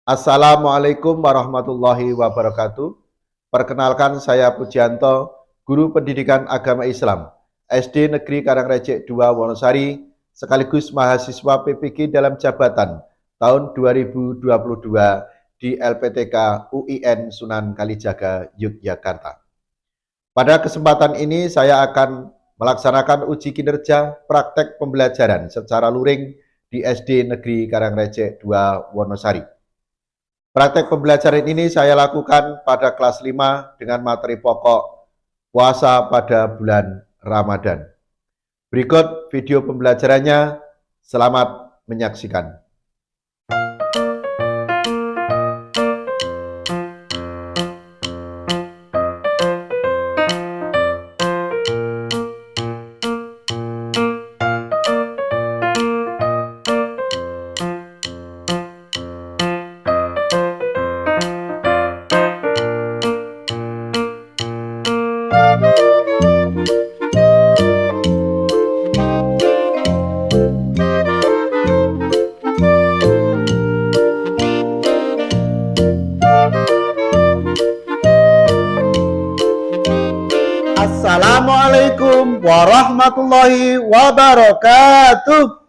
Assalamualaikum warahmatullahi wabarakatuh. Perkenalkan saya Pujianto, Guru Pendidikan Agama Islam, SD Negeri Karangrecek 2 Wonosari, sekaligus mahasiswa PPG dalam jabatan tahun 2022 di LPTK UIN Sunan Kalijaga, Yogyakarta. Pada kesempatan ini saya akan melaksanakan uji kinerja praktek pembelajaran secara luring di SD Negeri Karangrecek 2 Wonosari. Praktek pembelajaran ini saya lakukan pada kelas 5 dengan materi pokok puasa pada bulan Ramadan. Berikut video pembelajarannya, selamat menyaksikan. Assalamualaikum warahmatullahi wabarakatuh.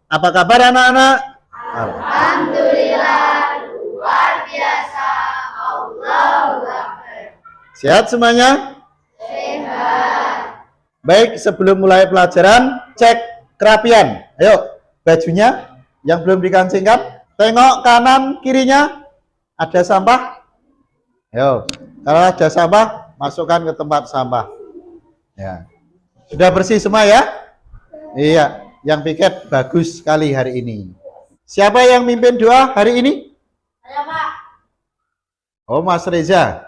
Apa kabar anak-anak? Alhamdulillah, luar biasa. Allahu Akbar. Sehat semuanya? Sehat. Baik, sebelum mulai pelajaran, cek kerapian. Ayo, bajunya yang belum dikancingkan, tengok kanan kirinya, ada sampah? Ayo, kalau ada sampah, masukkan ke tempat sampah. Ya. Sudah bersih semua ya? Iya, yang piket bagus sekali hari ini. Siapa yang mimpin doa hari ini? Saya, Pak. Oh, Mas Reza.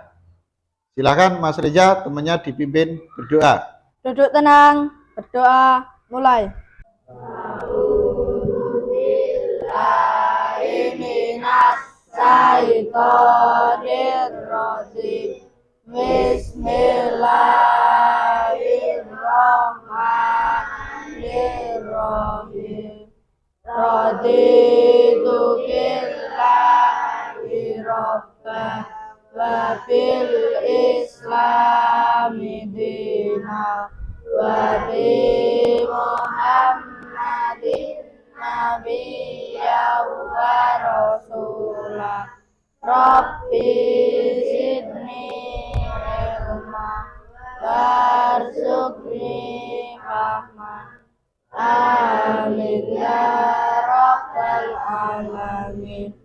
Silakan Mas Reza, temannya dipimpin berdoa. Duduk tenang, berdoa, mulai. Bismillahirrahmanirrahim. Bismillahirrahmanirrahim. Raditu billahi rabbah wa bil islami dina wa bi Muhammadin nabiyya wa rasulah. Rabbi zidni ilma warzuqni fahma. Amin ya rabbal alamin.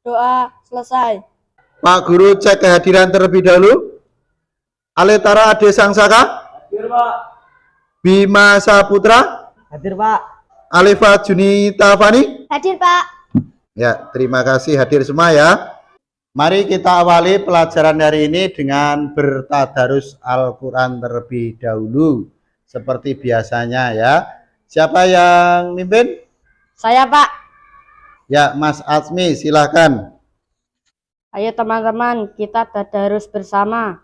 Doa selesai. Pak Guru cek kehadiran terlebih dahulu. Aletara Ade Sangsaka. Hadir, Pak. Bima Saputra. Hadir, Pak. Alifa Junita Fani. Hadir, Pak. Ya, terima kasih hadir semua ya. Mari kita awali pelajaran hari ini dengan bertadarus Al-Quran terlebih dahulu. Seperti biasanya ya. Siapa yang mimpin? Saya, Pak. Ya, Mas Azmi, silahkan. Ayo teman-teman, kita tadarus bersama.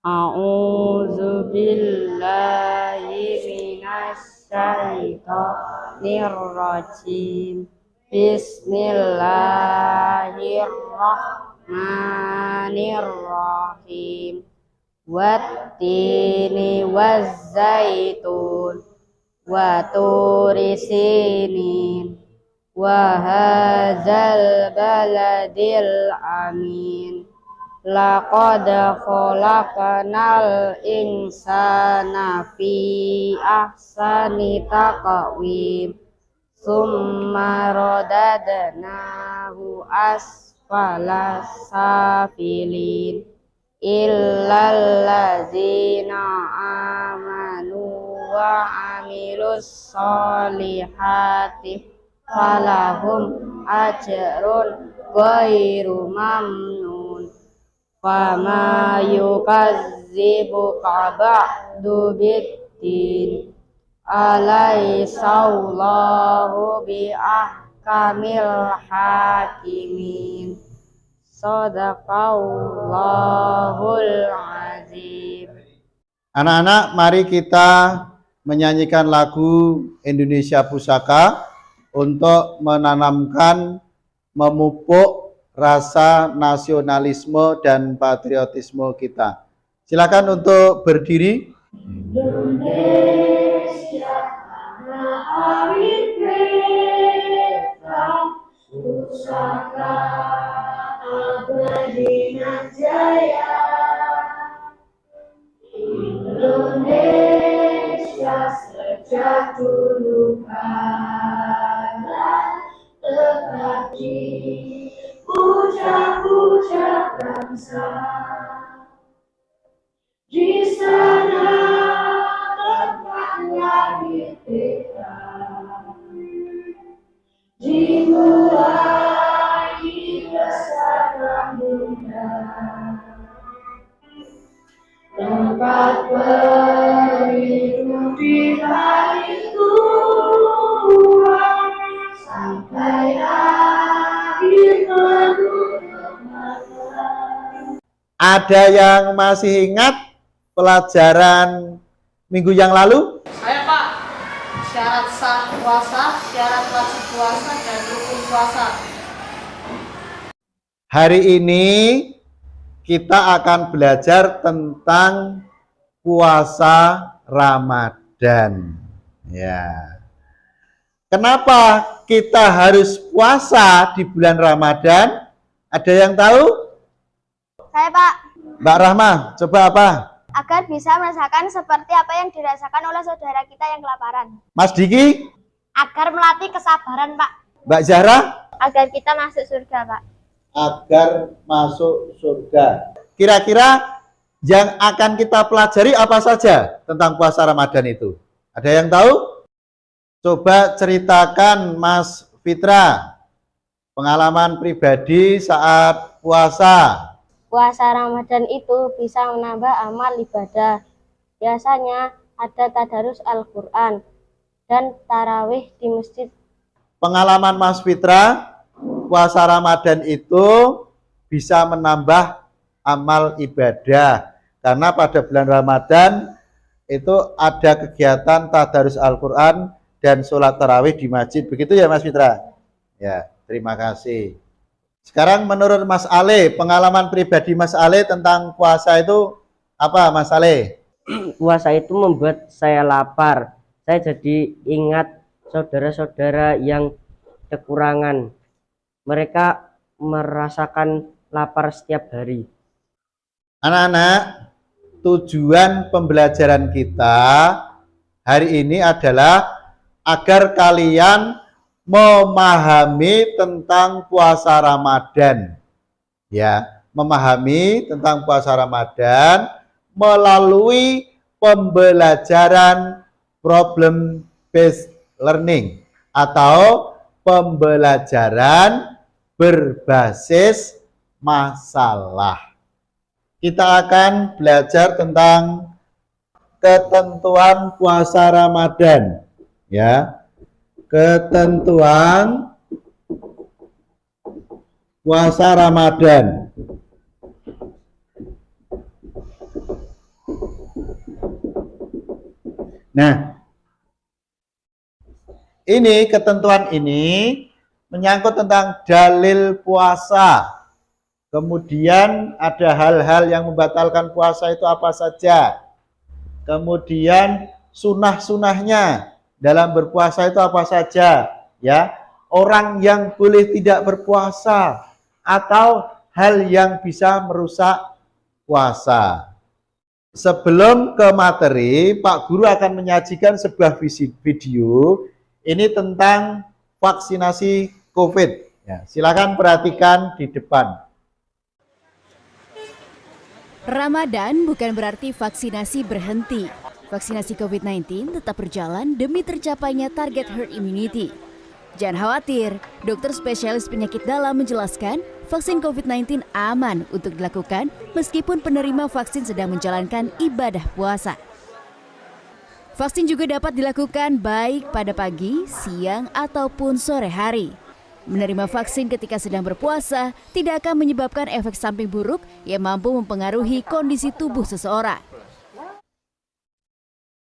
A'udzubillahi minasyaitonirrajim. Bismillahirrahmanirrahim. Wattini wazzaitun wa turi sinin wa hadzal baladil amin. Laqad khalaqnal insana fi ahsani taqwim. Summa radadnahu asfala safilin. Illal ladzina amanu wa amilus solihati falahum ajrun ghairu mamnun. Fama yukazzibuka ba'du biddin. Alaihissallahu biahkamil hakimin. Sadaqallahul Rajim. Anak-anak, mari kita menyanyikan lagu Indonesia Pusaka untuk menanamkan, memupuk rasa nasionalisme dan patriotisme kita. Silakan untuk berdiri. Indonesia tanah air kita, pusaka abadi nan jaya. Indonesia sejak dulu kala tetap dipuja-puja bangsa. Di sana tempat lahir kita, dimulai besar muda. Tempat berlindung di balik Tuhan sampai akhir menutup mata. Ada yang masih ingat pelajaran minggu yang lalu? Saya Pak, syarat sah puasa, syarat wajib puasa, dan rukun puasa. Hari ini kita akan belajar tentang puasa Ramadan. Ya. Kenapa kita harus puasa di bulan Ramadan? Ada yang tahu? Saya Pak, Mbak Rahma, coba apa? agar bisa merasakan seperti apa yang dirasakan oleh saudara kita yang kelaparan. Mas Diki? Agar melatih kesabaran Pak. Mbak Zahra? Agar kita masuk surga Pak. Agar masuk surga. Kira-kira yang akan kita pelajari apa saja tentang puasa Ramadan itu? Ada yang tahu? Coba ceritakan Mas Fitra, pengalaman pribadi saat puasa. Puasa Ramadan itu bisa menambah amal ibadah. Biasanya ada tadarus Al-Quran dan tarawih di masjid. Pengalaman Mas Fitra, puasa Ramadan itu bisa menambah amal ibadah. Karena pada bulan Ramadan itu ada kegiatan tadarus Al-Quran dan sholat tarawih di masjid. Begitu ya Mas Fitra? Ya, terima kasih. Sekarang menurut Mas Ale, pengalaman pribadi Mas Ale tentang puasa itu apa Mas Ale? Puasa itu membuat saya lapar. Saya jadi ingat saudara-saudara yang kekurangan. Mereka merasakan lapar setiap hari. Anak-anak, tujuan pembelajaran kita hari ini adalah agar kalian memahami tentang puasa Ramadan. Ya, memahami tentang puasa Ramadan melalui pembelajaran problem based learning atau pembelajaran berbasis masalah. Kita akan belajar tentang ketentuan puasa Ramadan, ya. Ketentuan puasa Ramadan. Nah, ini ketentuan ini menyangkut tentang dalil puasa. Kemudian ada hal-hal yang membatalkan puasa itu apa saja. Kemudian sunah-sunahnya dalam berpuasa itu apa saja, ya. Orang yang boleh tidak berpuasa atau hal yang bisa merusak puasa. Sebelum ke materi, Pak Guru akan menyajikan sebuah video ini tentang vaksinasi COVID. Ya, silakan perhatikan di depan. Ramadan bukan berarti vaksinasi berhenti. Vaksinasi COVID-19 tetap berjalan demi tercapainya target herd immunity. Jangan khawatir, dokter spesialis penyakit dalam menjelaskan vaksin COVID-19 aman untuk dilakukan meskipun penerima vaksin sedang menjalankan ibadah puasa. Vaksin juga dapat dilakukan baik pada pagi, siang, ataupun sore hari. Menerima vaksin ketika sedang berpuasa tidak akan menyebabkan efek samping buruk yang mampu mempengaruhi kondisi tubuh seseorang.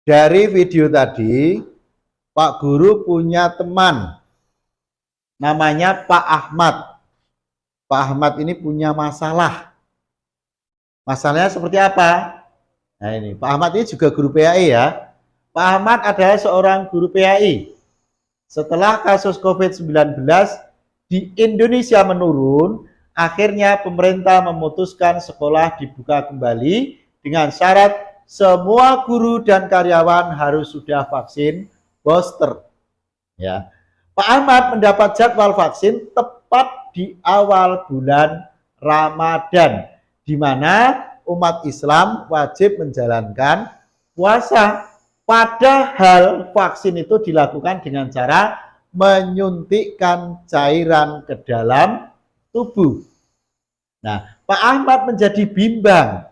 Dari video tadi, Pak Guru punya teman, namanya Pak Ahmad. Pak Ahmad ini punya masalah. Masalahnya seperti apa? Nah ini, Pak Ahmad ini juga guru PAI ya. Pak Ahmad adalah seorang guru PAI. Setelah kasus COVID-19 di Indonesia menurun, akhirnya pemerintah memutuskan sekolah dibuka kembali dengan syarat semua guru dan karyawan harus sudah vaksin booster. Ya. Pak Ahmad mendapat jadwal vaksin tepat di awal bulan Ramadan, di mana umat Islam wajib menjalankan puasa. Padahal vaksin itu dilakukan dengan cara menyuntikkan cairan ke dalam tubuh. Nah, Pak Ahmad menjadi bimbang.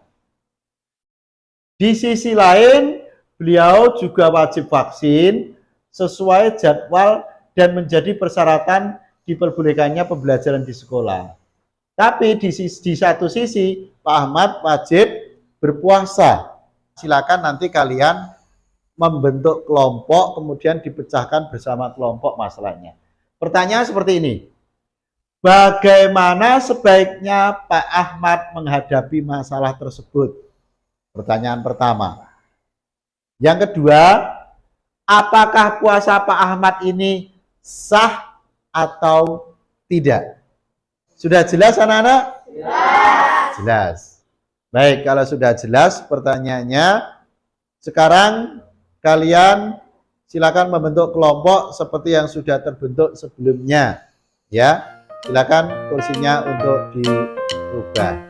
Di sisi lain, beliau juga wajib vaksin sesuai jadwal dan menjadi persyaratan diperbolehkannya pembelajaran di sekolah. Tapi di satu sisi, Pak Ahmad wajib berpuasa. Silakan nanti kalian membentuk kelompok, kemudian dipecahkan bersama kelompok masalahnya. Pertanyaan seperti ini. Bagaimana sebaiknya Pak Ahmad menghadapi masalah tersebut? Pertanyaan pertama. Yang kedua, apakah puasa Pak Ahmad ini sah atau tidak? Sudah jelas anak-anak? Jelas. Baik, kalau sudah jelas pertanyaannya, sekarang kalian silakan membentuk kelompok seperti yang sudah terbentuk sebelumnya. Ya, silakan kursinya untuk diubah.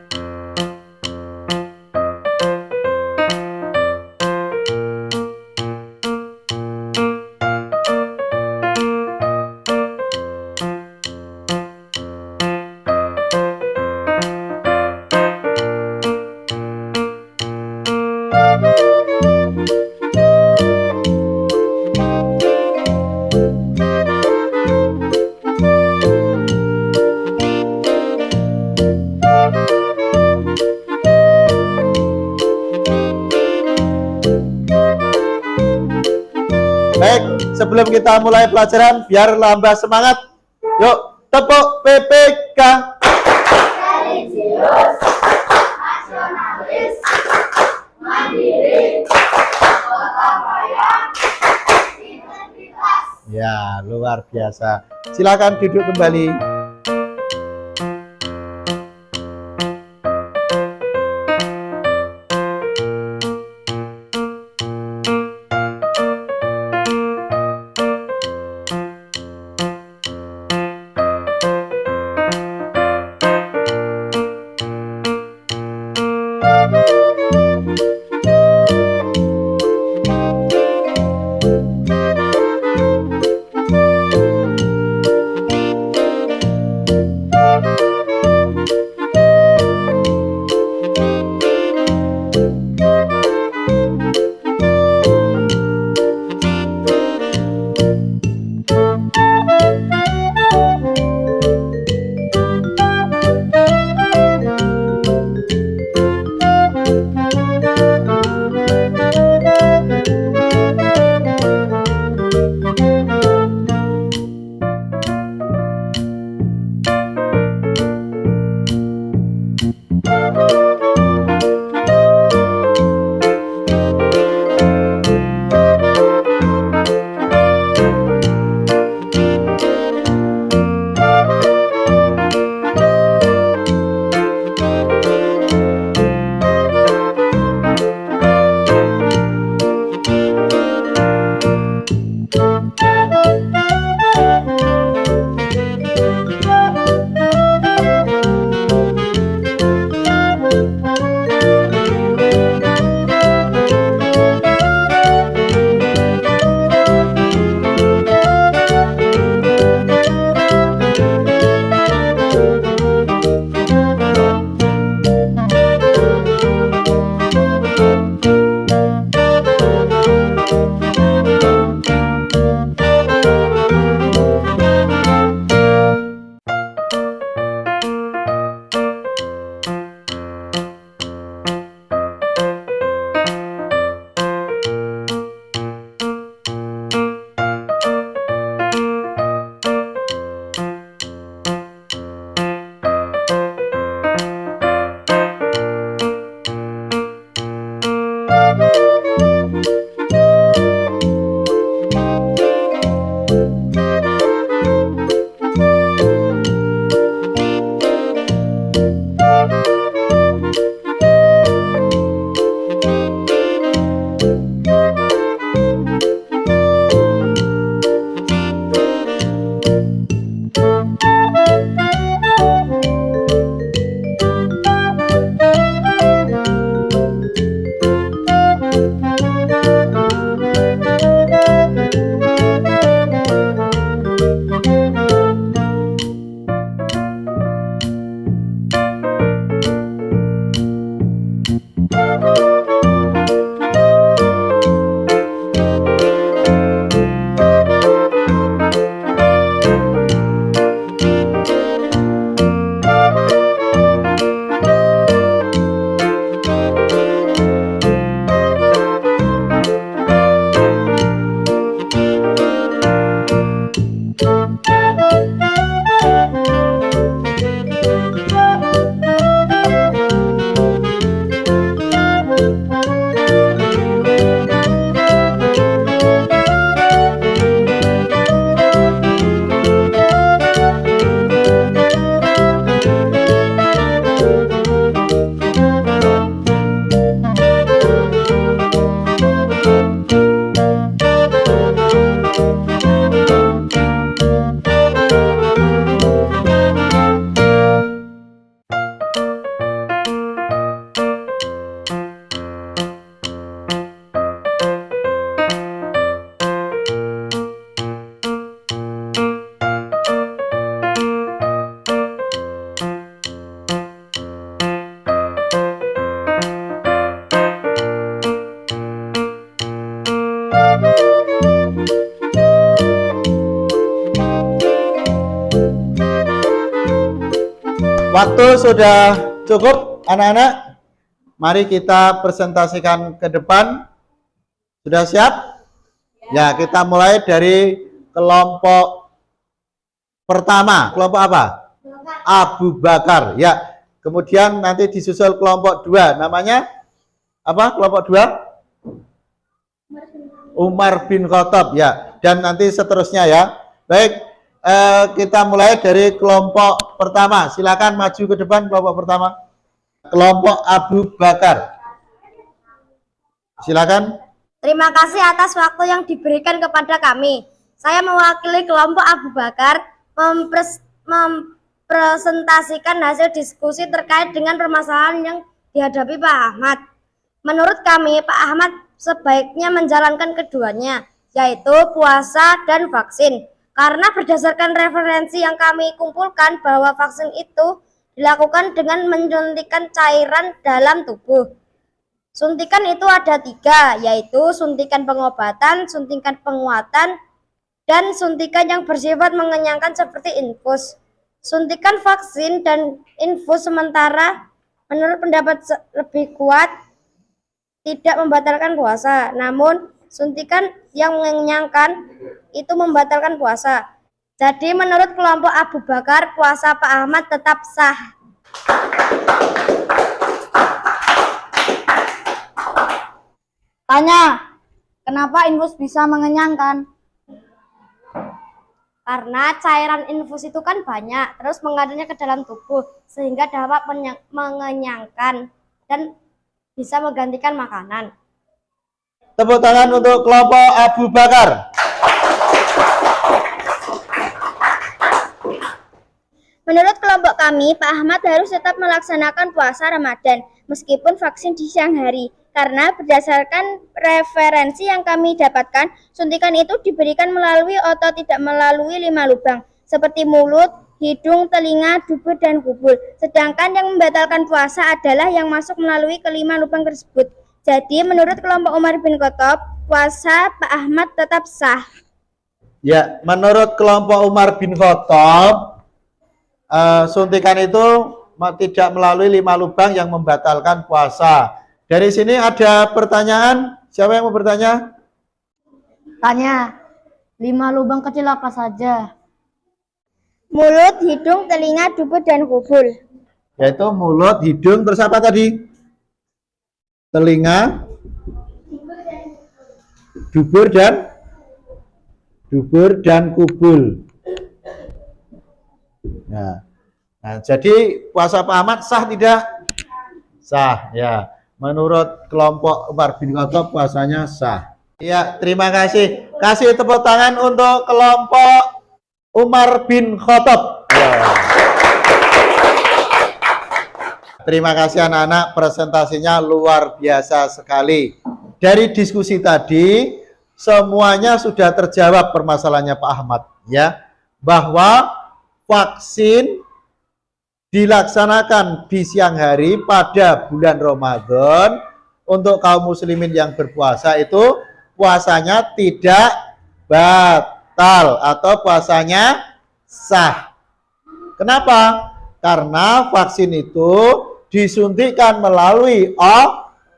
Baik, sebelum kita mulai pelajaran, biar lambah semangat. Yuk, tepuk PPK. Religius, nasionalis, mandiri, gotong royong, integritas. Ya, luar biasa. Silakan duduk kembali. Waktu sudah cukup, anak-anak. Mari kita presentasikan ke depan. Sudah siap? Ya, kita mulai dari kelompok pertama. Kelompok apa? Abu Bakar. Ya. Kemudian nanti disusul kelompok 2. Namanya apa? Kelompok 2? Umar bin Khattab. Ya. Dan nanti seterusnya ya. Baik. Kita mulai dari kelompok pertama. Silakan maju ke depan kelompok pertama. Kelompok Abu Bakar. Silakan. Terima kasih atas waktu yang diberikan kepada kami. Saya mewakili kelompok Abu Bakar mempresentasikan hasil diskusi terkait dengan permasalahan yang dihadapi Pak Ahmad. Menurut kami, Pak Ahmad sebaiknya menjalankan keduanya, yaitu puasa dan vaksin. Karena berdasarkan referensi yang kami kumpulkan bahwa vaksin itu dilakukan dengan menyuntikkan cairan dalam tubuh. Suntikan itu ada 3, yaitu suntikan pengobatan, suntikan penguatan, dan suntikan yang bersifat mengenyangkan seperti infus. Suntikan vaksin dan infus sementara menurut pendapat lebih kuat tidak membatalkan puasa, namun suntikan yang mengenyangkan itu membatalkan puasa. Jadi menurut kelompok Abu Bakar, puasa Pak Ahmad tetap sah. Tanya, kenapa infus bisa mengenyangkan? Karena cairan infus itu kan banyak, terus mengalirnya ke dalam tubuh, sehingga dapat mengenyangkan dan bisa menggantikan makanan. Tepuk tangan untuk kelompok Abu Bakar. Menurut kelompok kami, Pak Ahmad harus tetap melaksanakan puasa Ramadan meskipun vaksin di siang hari. Karena berdasarkan referensi yang kami dapatkan, suntikan itu diberikan melalui atau tidak melalui 5 lubang, seperti mulut, hidung, telinga, dubur, dan kubul. Sedangkan yang membatalkan puasa adalah yang masuk melalui kelima lubang tersebut. Jadi menurut kelompok Umar bin Khattab, puasa Pak Ahmad tetap sah. Ya, menurut kelompok Umar bin Khattab, suntikan itu tidak melalui 5 lubang yang membatalkan puasa. Dari sini ada pertanyaan. Siapa yang mau bertanya? Tanya, 5 lubang kecil apa saja? Mulut, hidung, telinga, dubur, dan kubul. Yaitu mulut, hidung, terus apa tadi? Telinga, dubur dan kubul. Nah, jadi puasa Pak Ahmad sah tidak? Sah, ya. Menurut kelompok Umar bin Khattab puasanya sah. Ya, terima kasih. Kasih tepuk tangan untuk kelompok Umar bin Khattab. Ya. Terima kasih anak-anak, presentasinya luar biasa sekali. Dari diskusi tadi, semuanya sudah terjawab permasalahannya Pak Ahmad, ya. Bahwa vaksin dilaksanakan di siang hari pada bulan Ramadan untuk kaum muslimin yang berpuasa itu puasanya tidak batal atau puasanya sah. Kenapa? Karena vaksin itu disuntikkan melalui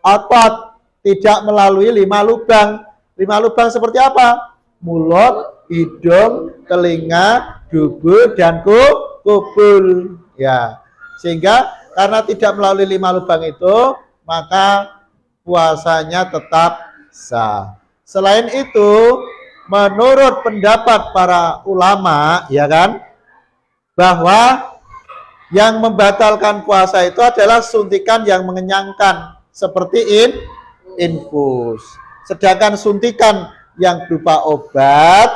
otot, tidak melalui 5 lubang. 5 lubang seperti apa? Mulut, hidung, telinga, dubur, dan kubul. Ya, sehingga karena tidak melalui 5 lubang itu, maka puasanya tetap sah. Selain itu, menurut pendapat para ulama, ya kan, bahwa yang membatalkan puasa itu adalah suntikan yang mengenyangkan seperti infus. Sedangkan suntikan yang berupa obat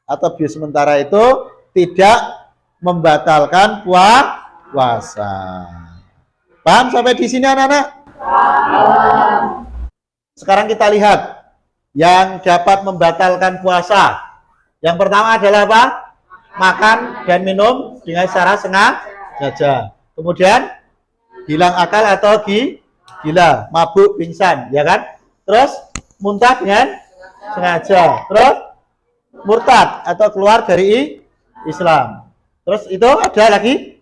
atau bius sementara itu tidak membatalkan puasa. Paham sampai di sini anak-anak? Paham. Sekarang kita lihat yang dapat membatalkan puasa. Yang pertama adalah apa? Makan dan minum dengan secara sengaja. Kemudian hilang akal atau gila, mabuk, pingsan, ya kan? Terus muntah dengan sengaja. Terus murtad atau keluar dari Islam. Terus itu ada lagi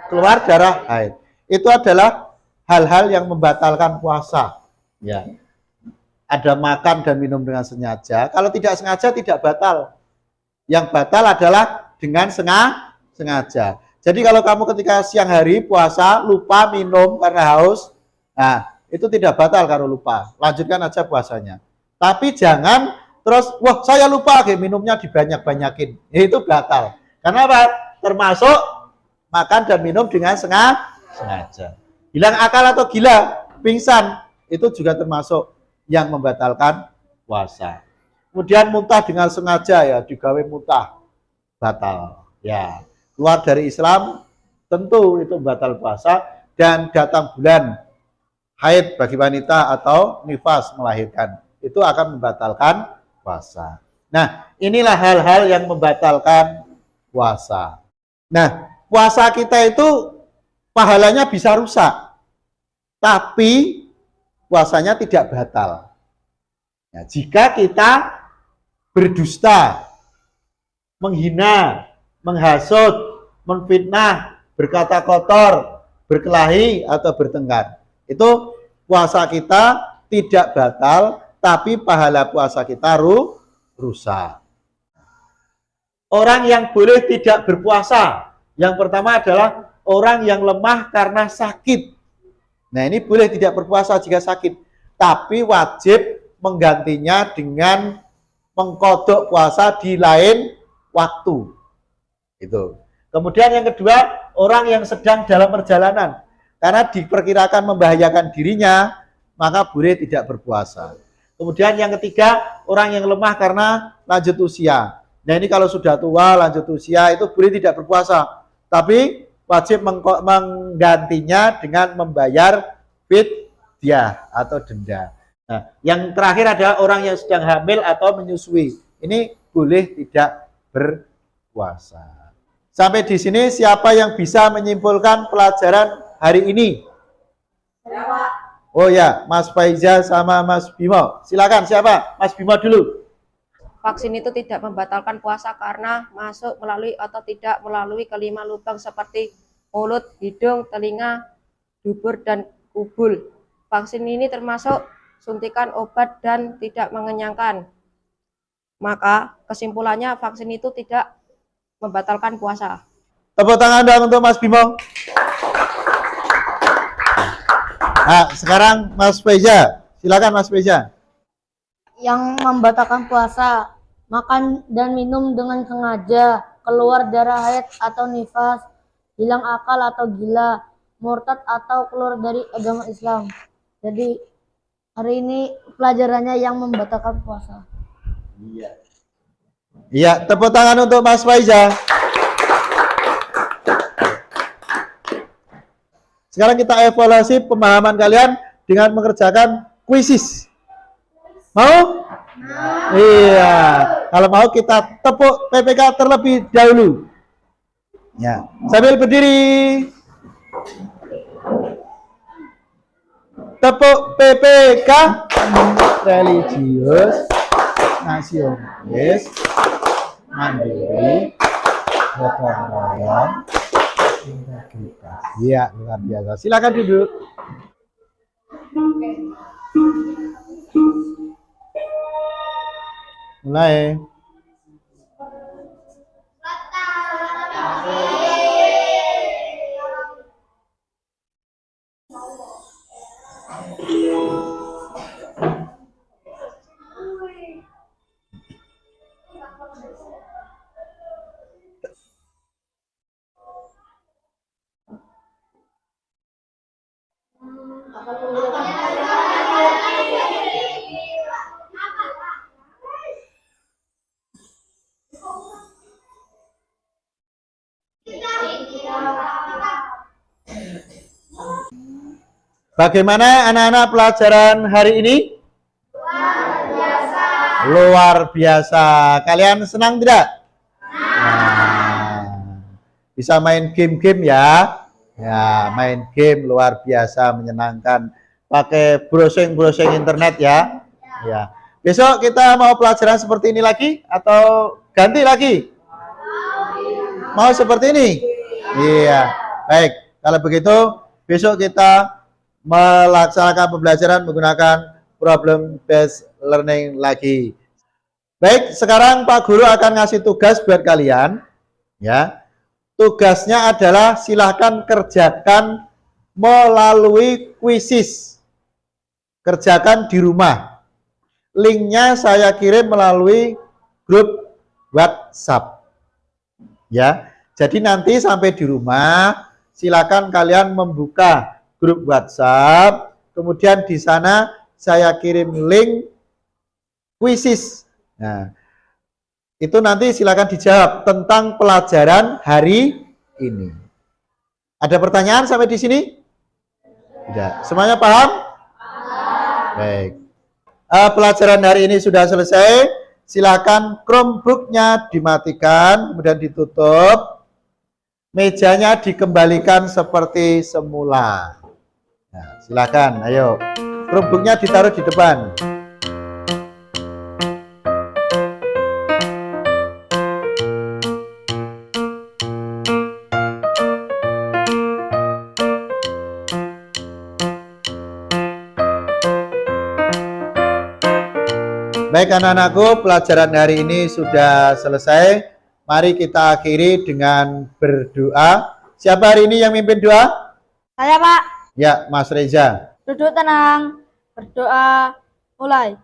keluar darah haid. Itu adalah hal-hal yang membatalkan puasa. Ya. Ada makan dan minum dengan sengaja. Kalau tidak sengaja tidak batal. Yang batal adalah dengan sengaja. Jadi kalau kamu ketika siang hari puasa lupa minum karena haus, nah itu tidak batal kalau lupa. Lanjutkan aja puasanya. Tapi jangan terus, wah saya lupa, minumnya dibanyak-banyakin. Itu batal. Karena apa? Termasuk makan dan minum dengan sengaja. Hilang akal atau gila, pingsan, itu juga termasuk yang membatalkan puasa. Kemudian muntah dengan sengaja, ya digawe muntah, batal. Ya, keluar dari Islam tentu itu batal puasa. Dan datang bulan haid bagi wanita atau nifas melahirkan, itu akan membatalkan puasa. Nah, inilah hal-hal yang membatalkan puasa. Nah, puasa kita itu pahalanya bisa rusak, tapi puasanya tidak batal. Nah, jika kita berdusta, menghina, menghasut, menfitnah, berkata kotor, berkelahi, atau bertengkar, itu puasa kita tidak batal, tapi pahala puasa kita rusak. Orang yang boleh tidak berpuasa, yang pertama adalah orang yang lemah karena sakit. Nah, ini boleh tidak berpuasa jika sakit, tapi wajib menggantinya dengan mengkodok puasa di lain waktu. Itu. Kemudian yang kedua, orang yang sedang dalam perjalanan, karena diperkirakan membahayakan dirinya, maka boleh tidak berpuasa. Kemudian yang ketiga, orang yang lemah karena lanjut usia. Nah, ini kalau sudah tua, lanjut usia, itu boleh tidak berpuasa, tapi wajib menggantinya dengan membayar fidyah atau denda. Nah, yang terakhir adalah orang yang sedang hamil atau menyusui. Ini boleh tidak berpuasa. Sampai di sini siapa yang bisa menyimpulkan pelajaran hari ini? Oh ya, Mas Faiza sama Mas Bimo. Silakan, siapa? Mas Bimo dulu. Vaksin itu tidak membatalkan puasa karena masuk melalui atau tidak melalui kelima lubang seperti mulut, hidung, telinga, dubur, dan kubul. Vaksin ini termasuk suntikan obat dan tidak mengenyangkan. Maka kesimpulannya vaksin itu tidak membatalkan puasa. Tepuk tangan dong untuk Mas Bimo. Nah, sekarang Mas Faiza. Silakan Mas Faiza. yang membatalkan puasa, makan dan minum dengan sengaja, keluar darah haid atau nifas, hilang akal atau gila, murtad atau keluar dari agama Islam. Jadi hari ini pelajarannya yang membatalkan puasa. Iya, tepuk tangan untuk Mas Faiza. Sekarang kita evaluasi pemahaman kalian dengan mengerjakan kuisis. Mau? Iya. Kalau mau kita tepuk PPK terlebih dahulu. Ya, sambil berdiri. Tepuk PPK religius, nasionalis, mandiri, gotong royong, integritas. Iya, luar biasa. Silakan duduk. Mulai. Bagaimana anak-anak pelajaran hari ini? Luar biasa. Kalian senang tidak? Nah, bisa main game-game ya. Ya, main game luar biasa, menyenangkan. Pakai browsing-browsing internet ya. Ya. Besok kita mau pelajaran seperti ini lagi atau ganti lagi? Mau seperti ini? Iya. Baik. Kalau begitu besok kita melaksanakan pembelajaran menggunakan problem based learning lagi. Baik, sekarang Pak Guru akan ngasih tugas buat kalian. Ya, tugasnya adalah silahkan kerjakan melalui kuisis. Kerjakan di rumah. Linknya saya kirim melalui grup WhatsApp. Ya, jadi nanti sampai di rumah silakan kalian membuka grup WhatsApp, kemudian di sana saya kirim link kuisis. Nah, itu nanti silakan dijawab tentang pelajaran hari ini. Ada pertanyaan sampai di sini? Tidak. Semuanya paham? Baik. Pelajaran hari ini sudah selesai. Silakan Chromebook-nya dimatikan, kemudian ditutup. Mejanya dikembalikan seperti semula. Nah, silakan, ayo. Chromebook-nya ditaruh di depan. Baik anak-anakku, pelajaran hari ini sudah selesai. Mari kita akhiri dengan berdoa. Siapa hari ini yang mimpin doa? Saya Pak, Ya, Mas Reza. duduk tenang, berdoa, mulai.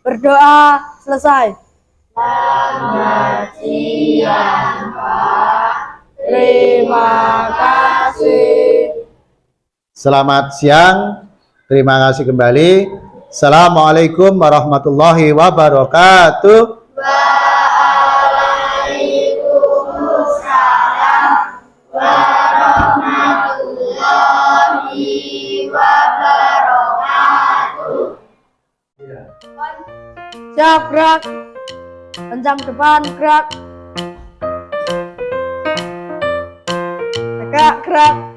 Berdoa selesai. Terima kasih. Selamat siang. Terima kasih kembali. Assalamualaikum warahmatullahi wabarakatuh. Siap, gerak. Kencang depan, gerak. Harap.